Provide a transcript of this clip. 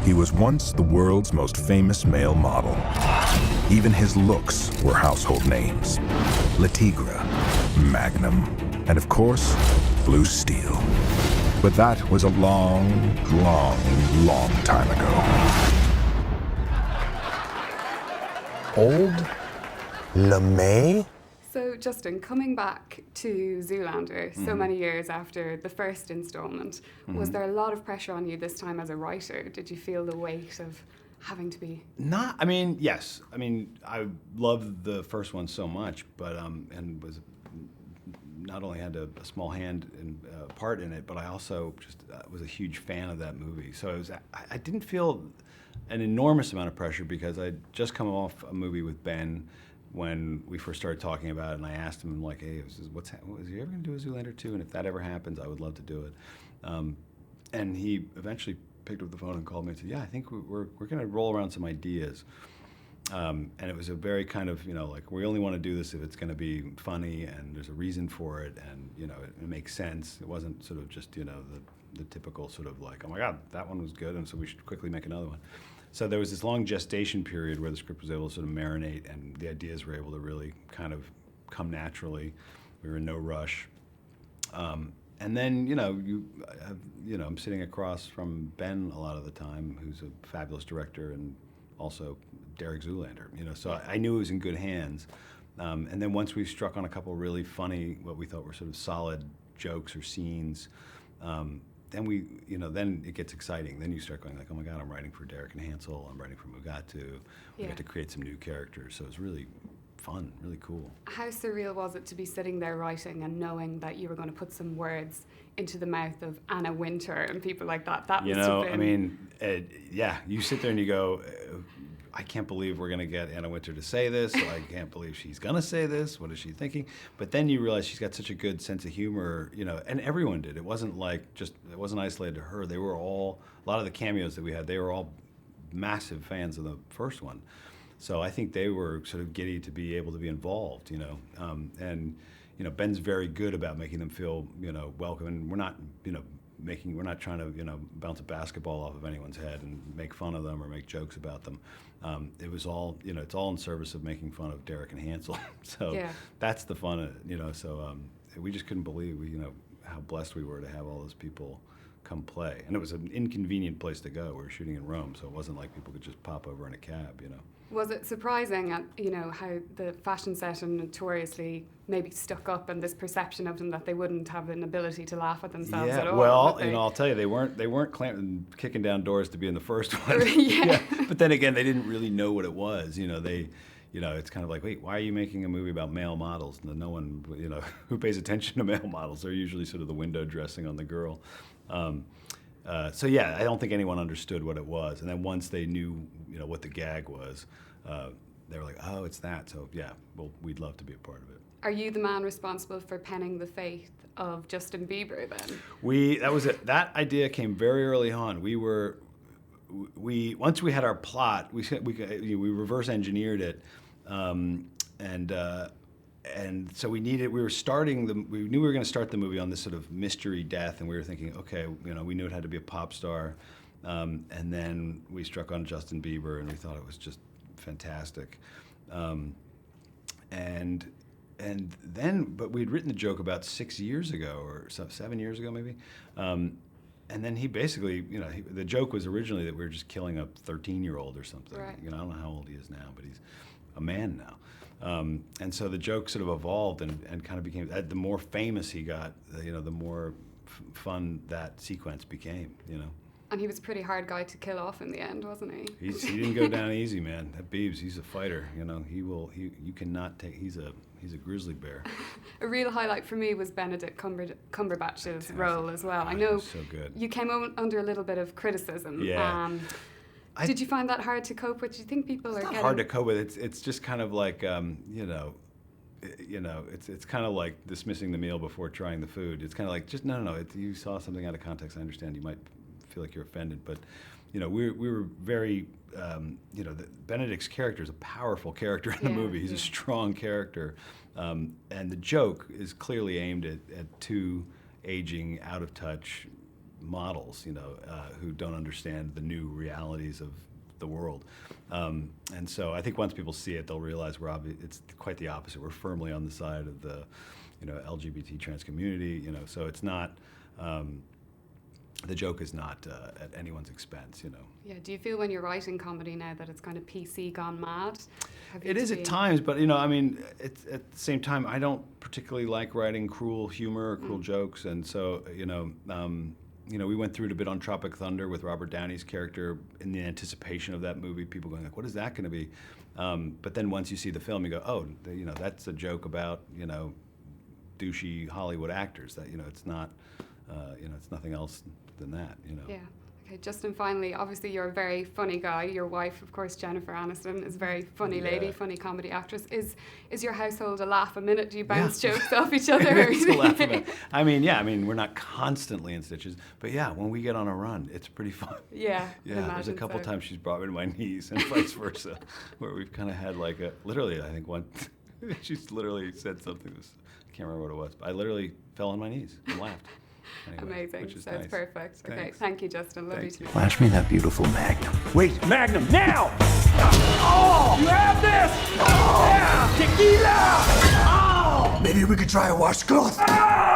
He was once the world's most famous male model. Even his looks were household names. Latigra, Magnum, and of course, Blue Steel. But that was a long, long, long time ago. Old LeMay? So, Justin, coming back to Zoolander so many years after the first installment, was there a lot of pressure on you this time as a writer? Did you feel the weight of having to be... Yes. I loved the first one so much, but, and was not only had a small hand and part in it, but I also just was a huge fan of that movie. So I didn't feel an enormous amount of pressure because I'd just come off a movie with Ben when we first started talking about it, and I asked him, like, hey, is he ever going to do a Zoolander 2? And if that ever happens, I would love to do it. And he eventually picked up the phone and called me and said, yeah, I think we're going to roll around some ideas. And it was a very kind of, like, we only want to do this if it's going to be funny and there's a reason for it and, it makes sense. It wasn't sort of just, the typical sort of like, oh my God, that one was good, and so we should quickly make another one. So there was this long gestation period where the script was able to sort of marinate and the ideas were able to really kind of come naturally. We were in no rush. And then, I'm sitting across from Ben a lot of the time, who's a fabulous director, and also Derek Zoolander, so I knew it was in good hands. And then once we struck on a couple really funny, what we thought were sort of solid jokes or scenes, then it gets exciting. Then you start going like, oh my God, I'm writing for Derek and Hansel, I'm writing for Mugatu. We get to create some new characters, so it's really fun, really cool. How surreal was it to be sitting there writing and knowing that you were going to put some words into the mouth of Anna Wintour and people like that? That must have been... you sit there and you go, I can't believe we're going to get Anna Wintour to say this. I can't believe she's going to say this. What is she thinking? But then you realize she's got such a good sense of humor, and everyone did. It wasn't it wasn't isolated to her. They were all, a lot of the cameos that we had, they were all massive fans of the first one. So I think they were sort of giddy to be able to be involved, and Ben's very good about making them feel, welcome. And we're not, we're not trying to, bounce a basketball off of anyone's head and make fun of them or make jokes about them. It was all, it's all in service of making fun of Derek and Hansel. So that's the fun, so we just couldn't believe, how blessed we were to have all those people come play. And it was an inconvenient place to go. We were shooting in Rome, so it wasn't like people could just pop over in a cab, Was it surprising, how the fashion set are notoriously maybe stuck up, and this perception of them that they wouldn't have an ability to laugh at themselves at all? Well, I'll tell you, they weren't kicking down doors to be in the first one. But then again, they didn't really know what it was. It's kind of like, wait, why are you making a movie about male models? No one, who pays attention to male models? They're usually sort of the window dressing on the girl. I don't think anyone understood what it was. And then once they knew, what the gag was, they were like, oh, it's that. So we'd love to be a part of it. Are you the man responsible for penning the fate of Justin Bieber then? That was it. That idea came very early on. Once we had our plot, we reverse engineered it, and so we knew we were going to start the movie on this sort of mystery death, and we were thinking, okay, we knew it had to be a pop star, and then we struck on Justin Bieber, and we thought it was just fantastic, but we'd written the joke about 6 years ago, or 7 years ago maybe, and then he basically, the joke was originally that we were just killing a 13-year-old or something. Right. I don't know how old he is now, but he's a man now. And so the joke sort of evolved and kind of became, the more famous he got, the more fun that sequence became, And he was a pretty hard guy to kill off in the end, wasn't he? He didn't go down easy, man. That Biebs, he's a fighter, you cannot take, he's a grizzly bear. A real highlight for me was Benedict Cumberbatch's role as well. I know so good. You came under a little bit of criticism. Yeah. Did you find that hard to cope with? Do you think people are getting... It's not hard to cope with. It's just kind of like, it's kind of like dismissing the meal before trying the food. It's kind of like, just, no. You saw something out of context. I understand you might feel like you're offended, but, we were very, Benedict's character is a powerful character in the movie. He's a strong character. And the joke is clearly aimed at two aging, out of touch models, who don't understand the new realities of the world. And so I think once people see it, they'll realize it's quite the opposite. We're firmly on the side of the, LGBT trans community. So it's not. The joke is not at anyone's expense. Yeah. Do you feel when you're writing comedy now that it's kind of PC gone mad? It is at times, but it's at the same time, I don't particularly like writing cruel humor or cruel jokes, and so we went through it a bit on Tropic Thunder with Robert Downey's character in the anticipation of that movie. People going like, "What is that going to be?" But then once you see the film, you go, "Oh, that's a joke about douchey Hollywood actors. That it's not, it's nothing else than that." Yeah. Okay, Justin, finally, obviously you're a very funny guy. Your wife, of course, Jennifer Aniston, is a very funny lady, funny comedy actress. Is your household a laugh a minute? Do you bounce jokes off each other? It's a laugh a minute. We're not constantly in stitches, but when we get on a run, it's pretty fun. Yeah. There's a couple times she's brought me to my knees and vice versa, where we've kind of had like literally, I think she's literally said something, I can't remember what it was, but I literally fell on my knees and laughed. Anyway, Amazing. Sounds nice. perfect. Thanks. Okay, thank you, Justin. Lovely to meet you. Flash me that beautiful Magnum. Wait, Magnum, now! Oh! You have this! Oh! Yeah! Tequila! Oh! Maybe we could try a washcloth. Oh!